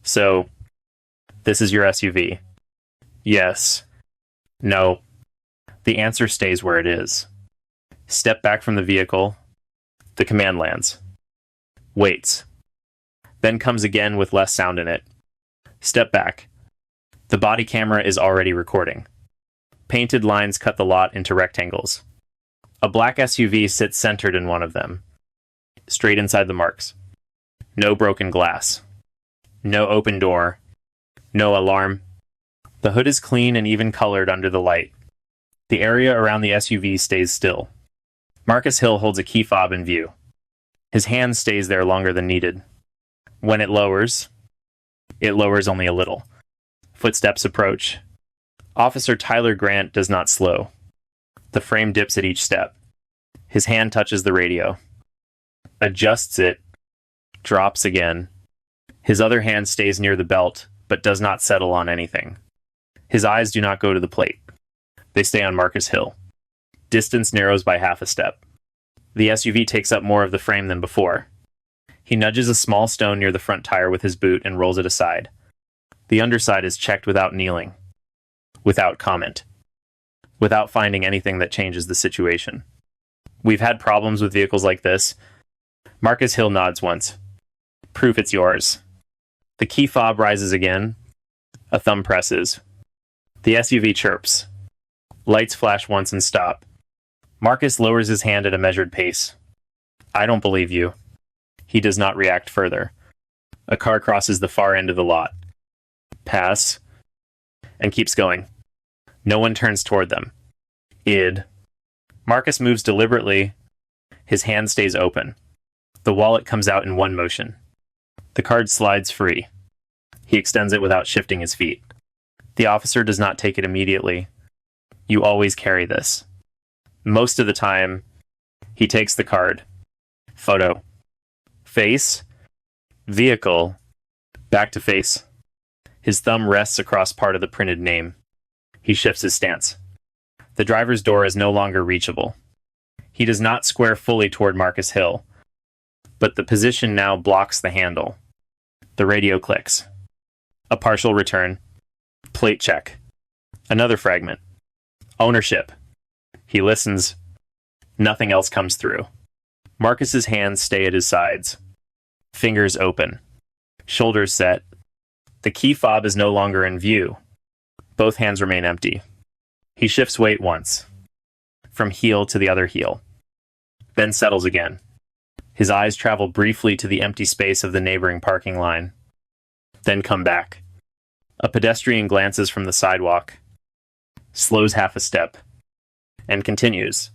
So, this is your SUV. Yes. No. The answer stays where it is. Step back from the vehicle. The command lands. Waits. Then comes again with less sound in it. Step back. The body camera is already recording. Painted lines cut the lot into rectangles. A black SUV sits centered in one of them, straight inside the marks. No broken glass. No open door. No alarm. The hood is clean and even colored under the light. The area around the SUV stays still. Marcus Hill holds a key fob in view. His hand stays there longer than needed. When it lowers only a little. Footsteps approach. Officer Tyler Grant does not slow. The frame dips at each step. His hand touches the radio. Adjusts it. Drops again. His other hand stays near the belt, but does not settle on anything. His eyes do not go to the plate. They stay on Marcus Hill. Distance narrows by half a step. The SUV takes up more of the frame than before. He nudges a small stone near the front tire with his boot and rolls it aside. The underside is checked without kneeling. Without comment. Without finding anything that changes the situation. We've had problems with vehicles like this. Marcus Hill nods once. Proof it's yours. The key fob rises again. A thumb presses. The SUV chirps. Lights flash once and stop. Marcus lowers his hand at a measured pace. I don't believe you. He does not react further. A car crosses the far end of the lot. Pass. And keeps going. No one turns toward them. Id. Marcus moves deliberately. His hand stays open. The wallet comes out in one motion. The card slides free. He extends it without shifting his feet. The officer does not take it immediately. You always carry this. Most of the time, he takes the card. Photo. Face. Vehicle. Back to face. His thumb rests across part of the printed name. He shifts his stance. The driver's door is no longer reachable. He does not square fully toward Marcus Hill, but the position now blocks the handle. The radio clicks. A partial return. Plate check. Another fragment. Ownership. He listens. Nothing else comes through. Marcus's hands stay at his sides. Fingers open. Shoulders set. The key fob is no longer in view. Both hands remain empty. He shifts weight once. From heel to the other heel. Then settles again. His eyes travel briefly to the empty space of the neighboring parking line. Then come back. A pedestrian glances from the sidewalk. Slows half a step. And continues.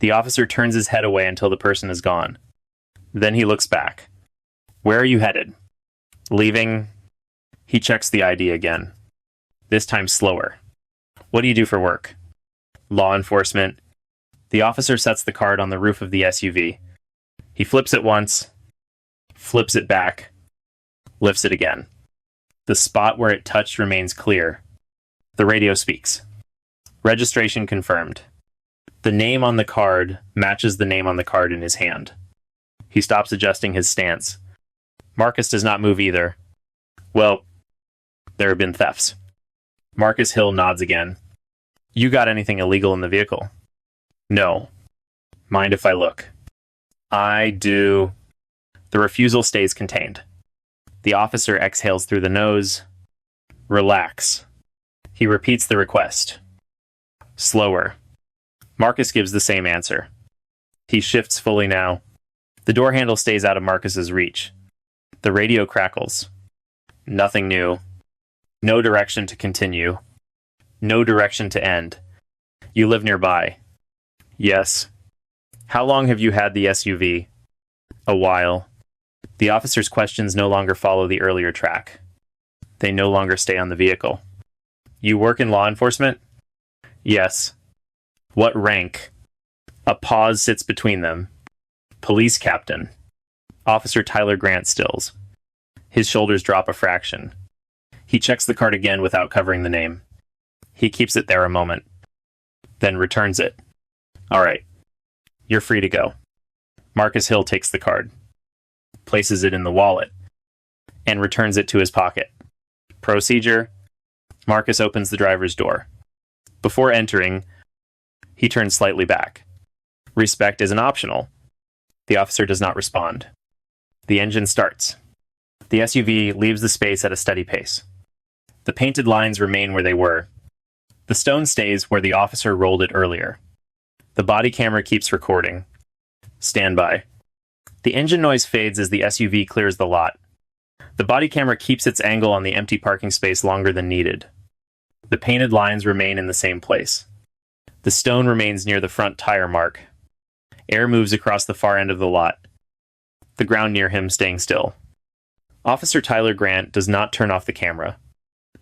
The officer turns his head away until the person is gone. Then he looks back. Where are you headed? Leaving. He checks the ID again. This time slower. What do you do for work? Law enforcement. The officer sets the card on the roof of the SUV. He flips it once. Flips it back. Lifts it again. The spot where it touched remains clear. The radio speaks. Registration confirmed. The name on the card matches the name on the card in his hand. He stops adjusting his stance. Marcus does not move either. Well, there have been thefts. Marcus Hill nods again. You got anything illegal in the vehicle? No. Mind if I look? I do. The refusal stays contained. The officer exhales through the nose. Relax. He repeats the request. Slower. Marcus gives the same answer. He shifts fully now. The door handle stays out of Marcus's reach. The radio crackles. Nothing new. No direction to continue. No direction to end. You live nearby. Yes. How long have you had the SUV? A while. The officer's questions no longer follow the earlier track. They no longer stay on the vehicle. You work in law enforcement? Yes. What rank? A pause sits between them. Police captain. Officer Tyler Grant stills. His shoulders drop a fraction. He checks the card again without covering the name. He keeps it there a moment. Then returns it. All right. You're free to go. Marcus Hill takes the card. Places it in the wallet. and returns it to his pocket. Procedure: Marcus opens the driver's door. Before entering, he turns slightly back. Respect isn't optional. The officer does not respond. The engine starts. The SUV leaves the space at a steady pace. The painted lines remain where they were. The stone stays where the officer rolled it earlier. The body camera keeps recording. Stand by. The engine noise fades as the SUV clears the lot. The body camera keeps its angle on the empty parking space longer than needed. The painted lines remain in the same place. The stone remains near the front tire mark. Air moves across the far end of the lot, the ground near him staying still. Officer Tyler Grant does not turn off the camera.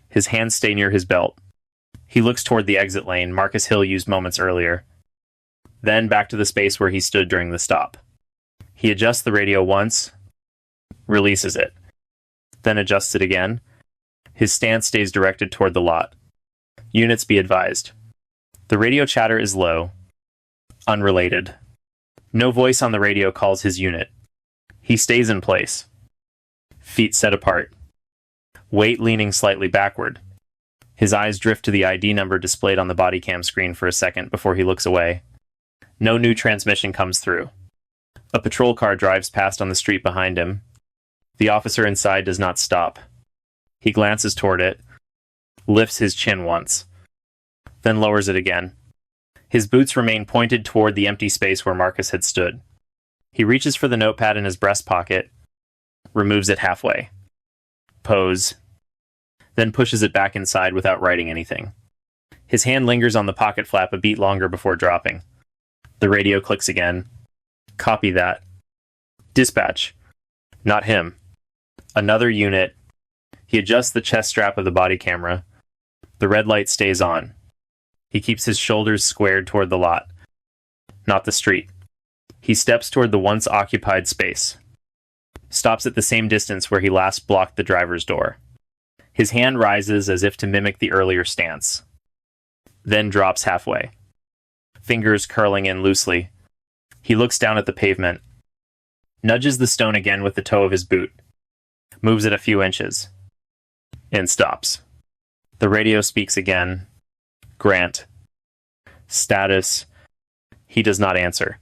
His hands stay near his belt. He looks toward the exit lane Marcus Hill used moments earlier, then back to the space where he stood during the stop. He adjusts the radio once, releases it, then adjusts it again. His stance stays directed toward the lot. Units be advised. The radio chatter is low, unrelated. No voice on the radio calls his unit. He stays in place. Feet set apart. Weight leaning slightly backward. His eyes drift to the ID number displayed on the body cam screen for a second before he looks away. No new transmission comes through. A patrol car drives past on the street behind him. The officer inside does not stop. He glances toward it, lifts his chin once, then lowers it again. His boots remain pointed toward the empty space where Marcus had stood. He reaches for the notepad in his breast pocket, removes it halfway. Pose. Then pushes it back inside without writing anything. His hand lingers on the pocket flap a beat longer before dropping. The radio clicks again. Copy that. Dispatch. Not him. Another unit. He adjusts the chest strap of the body camera. The red light stays on. He keeps his shoulders squared toward the lot, not the street. He steps toward the once occupied space. Stops at the same distance where he last blocked the driver's door. His hand rises as if to mimic the earlier stance, then drops halfway. Fingers curling in loosely. He looks down at the pavement, nudges the stone again with the toe of his boot, moves it a few inches, and stops. The radio speaks again. Grant. Status. He does not answer.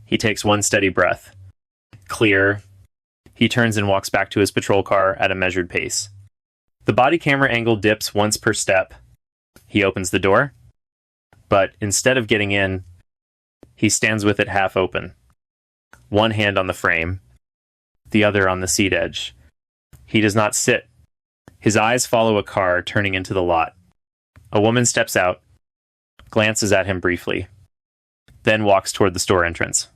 He takes one steady breath. Clear. He turns and walks back to his patrol car at a measured pace. The body camera angle dips once per step. He opens the door, but instead of getting in, he stands with it half open. One hand on the frame, the other on the seat edge. He does not sit. His eyes follow a car turning into the lot. A woman steps out, glances at him briefly, then walks toward the store entrance.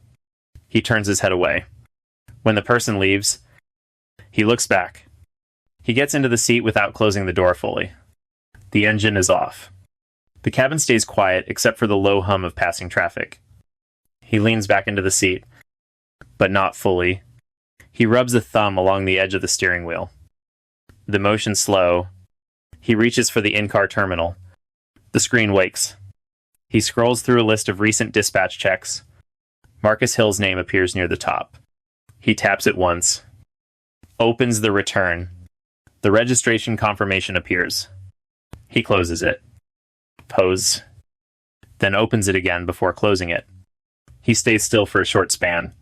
He turns his head away. When the person leaves, he looks back. He gets into the seat without closing the door fully. The engine is off. The cabin stays quiet except for the low hum of passing traffic. He leans back into the seat, but not fully. He rubs a thumb along the edge of the steering wheel. The motion slow. He reaches for the in-car terminal. The screen wakes. He scrolls through a list of recent dispatch checks. Marcus Hill's name appears near the top. He taps it once. Opens the return. The registration confirmation appears. He closes it. Pose. Then opens it again before closing it. He stays still for a short span.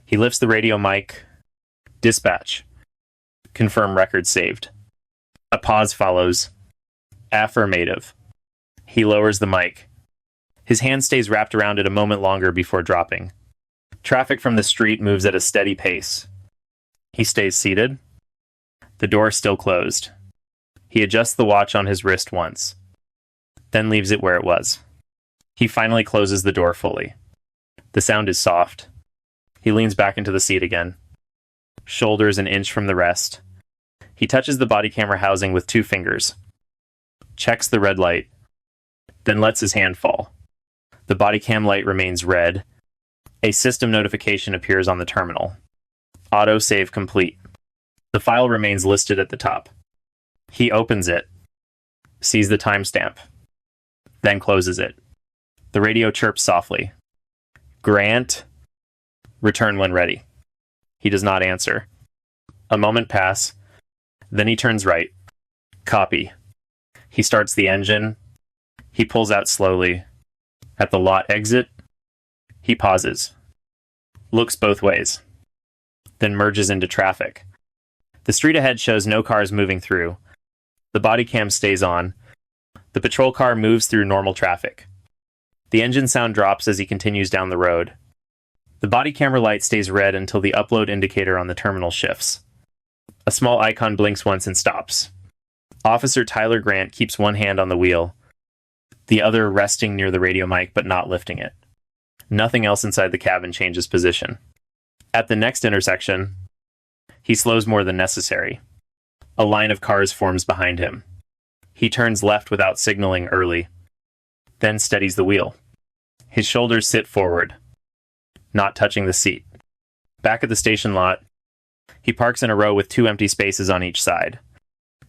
He lifts the radio mic. Dispatch. Confirm record saved. A pause follows. Affirmative. He lowers the mic. His hand stays wrapped around it a moment longer before dropping. Traffic from the street moves at a steady pace. He stays seated. The door still closed. He adjusts the watch on his wrist once, then leaves it where it was. He finally closes the door fully. The sound is soft. He leans back into the seat again. Shoulders an inch from the rest. He touches the body camera housing with 2 fingers. Checks the red light, then lets his hand fall. The body cam light remains red. A system notification appears on the terminal. Auto save complete. The file remains listed at the top. He opens it, sees the timestamp, then closes it. The radio chirps softly. Grant, return when ready. He does not answer. A moment pass. Then he turns right. Copy. He starts the engine. He pulls out slowly. At the lot exit, he pauses. Looks both ways. Then merges into traffic. The street ahead shows no cars moving through. The body cam stays on. The patrol car moves through normal traffic. The engine sound drops as he continues down the road. The body camera light stays red until the upload indicator on the terminal shifts. A small icon blinks once and stops. Officer Tyler Grant keeps one hand on the wheel, the other resting near the radio mic but not lifting it. Nothing else inside the cabin changes position. At the next intersection, he slows more than necessary. A line of cars forms behind him. He turns left without signaling early, then steadies the wheel. His shoulders sit forward, not touching the seat. Back at the station lot, he parks in a row with 2 empty spaces on each side.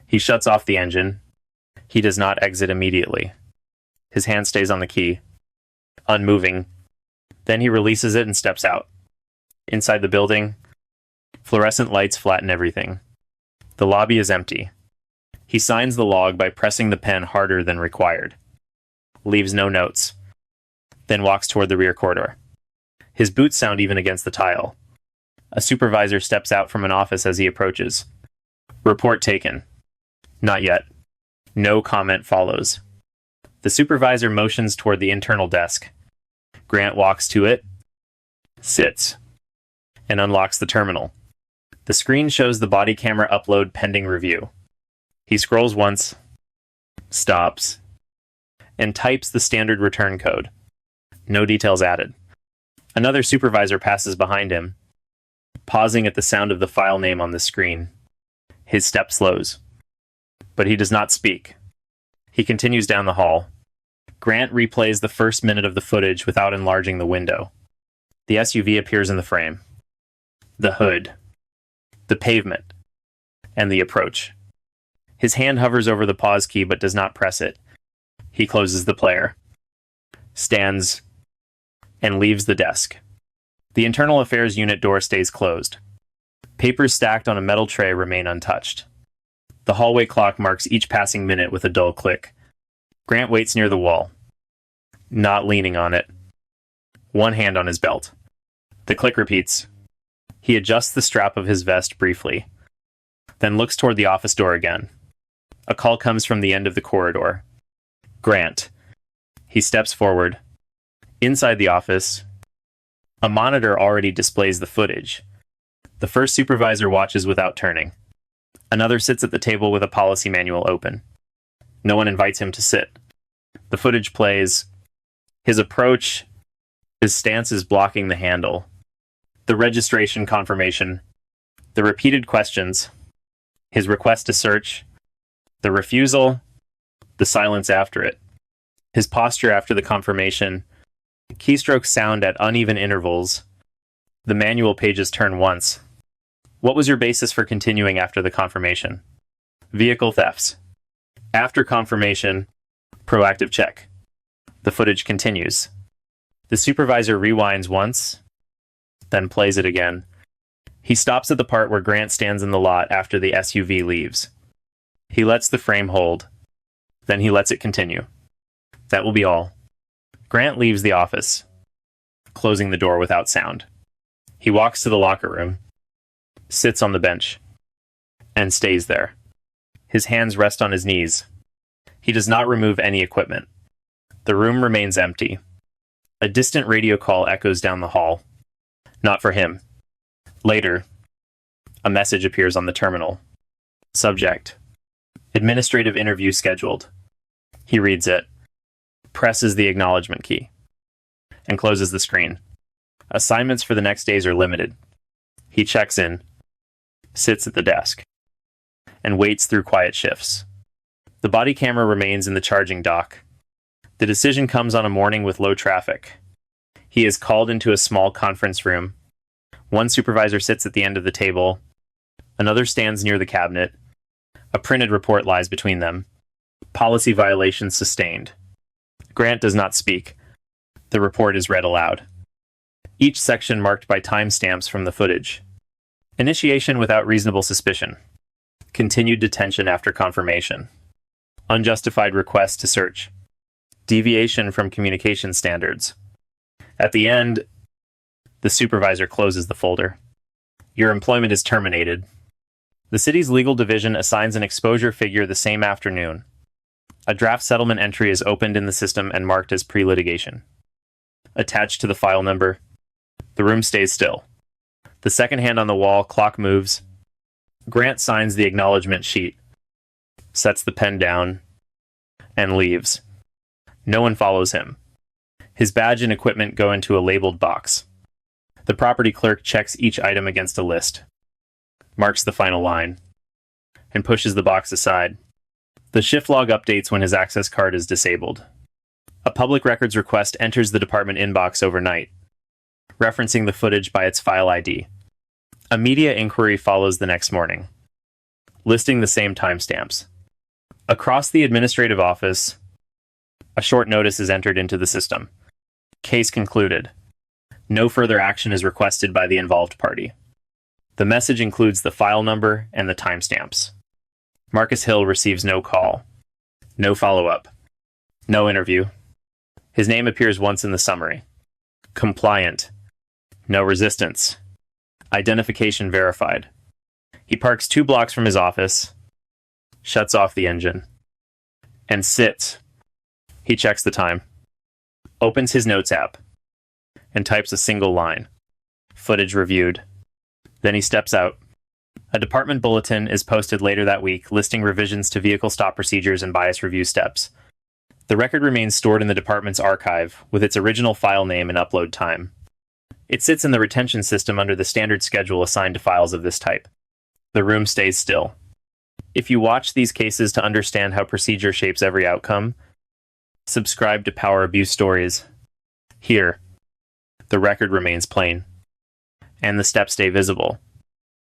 He shuts off the engine. He does not exit immediately. His hand stays on the key, unmoving. Then he releases it and steps out. Inside the building, fluorescent lights flatten everything. The lobby is empty. He signs the log by pressing the pen harder than required. Leaves no notes. Then walks toward the rear corridor. His boots sound even against the tile. A supervisor steps out from an office as he approaches. Report taken. Not yet. No comment follows. The supervisor motions toward the internal desk. Grant walks to it, sits, and unlocks the terminal. The screen shows the body camera upload pending review. He scrolls once, stops, and types the standard return code. No details added. Another supervisor passes behind him, pausing at the sound of the file name on the screen. His step slows, but he does not speak. He continues down the hall. Grant replays the first minute of the footage without enlarging the window. The SUV appears in the frame. The hood, the pavement, and the approach. His hand hovers over the pause key but does not press it. He closes the player, stands, and leaves the desk. The internal affairs unit door stays closed. Papers stacked on a metal tray remain untouched. The hallway clock marks each passing minute with a dull click. Grant waits near the wall, not leaning on it, one hand on his belt. The click repeats. He adjusts the strap of his vest briefly, then looks toward the office door again. A call comes from the end of the corridor. Grant. He steps forward. Inside the office, a monitor already displays the footage. The first supervisor watches without turning. Another sits at the table with a policy manual open. No one invites him to sit. The footage plays. His approach, his stance is blocking the handle. The registration confirmation, the repeated questions, his request to search, the refusal, the silence after it. His posture after the confirmation, keystrokes sound at uneven intervals. The manual pages turn once. What was your basis for continuing after the confirmation? Vehicle thefts. After confirmation, proactive check. The footage continues. The supervisor rewinds once, then plays it again. He stops at the part where Grant stands in the lot after the SUV leaves. He lets the frame hold, then he lets it continue. That will be all. Grant leaves the office, closing the door without sound. He walks to the locker room, sits on the bench, and stays there. His hands rest on his knees. He does not remove any equipment. The room remains empty. A distant radio call echoes down the hall. Not for him. Later, a message appears on the terminal. Subject: administrative interview scheduled. He reads it, presses the acknowledgement key, and closes the screen. Assignments for the next days are limited. He checks in, sits at the desk, and waits through quiet shifts. The body camera remains in the charging dock. The decision comes on a morning with low traffic. He is called into a small conference room. One supervisor sits at the end of the table. Another stands near the cabinet. A printed report lies between them. Policy violations sustained. Grant does not speak. The report is read aloud. Each section marked by timestamps from the footage. Initiation without reasonable suspicion. Continued detention after confirmation. Unjustified request to search. Deviation from communication standards. At the end, the supervisor closes the folder. Your employment is terminated. The city's legal division assigns an exposure figure the same afternoon. A draft settlement entry is opened in the system and marked as pre-litigation. Attached to the file number, the room stays still. The second hand on the wall, clock moves. Grant signs the acknowledgement sheet, sets the pen down, and leaves. No one follows him. His badge and equipment go into a labeled box. The property clerk checks each item against a list, marks the final line, and pushes the box aside. The shift log updates when his access card is disabled. A public records request enters the department inbox overnight, referencing the footage by its file ID. A media inquiry follows the next morning, listing the same timestamps. Across the administrative office, a short notice is entered into the system. Case concluded. No further action is requested by the involved party. The message includes the file number and the timestamps. Marcus Hill receives no call, no follow-up, no interview. His name appears once in the summary. Compliant. No resistance. Identification verified. He parks 2 blocks from his office, shuts off the engine, and sits. He checks the time, opens his notes app, and types a single line. Footage reviewed. Then he steps out. A department bulletin is posted later that week, listing revisions to vehicle stop procedures and bias review steps. The record remains stored in the department's archive, with its original file name and upload time. It sits in the retention system under the standard schedule assigned to files of this type. The room stays still. If you watch these cases to understand how procedure shapes every outcome, subscribe to Power Abuse Stories. Here, the record remains plain, and the steps stay visible.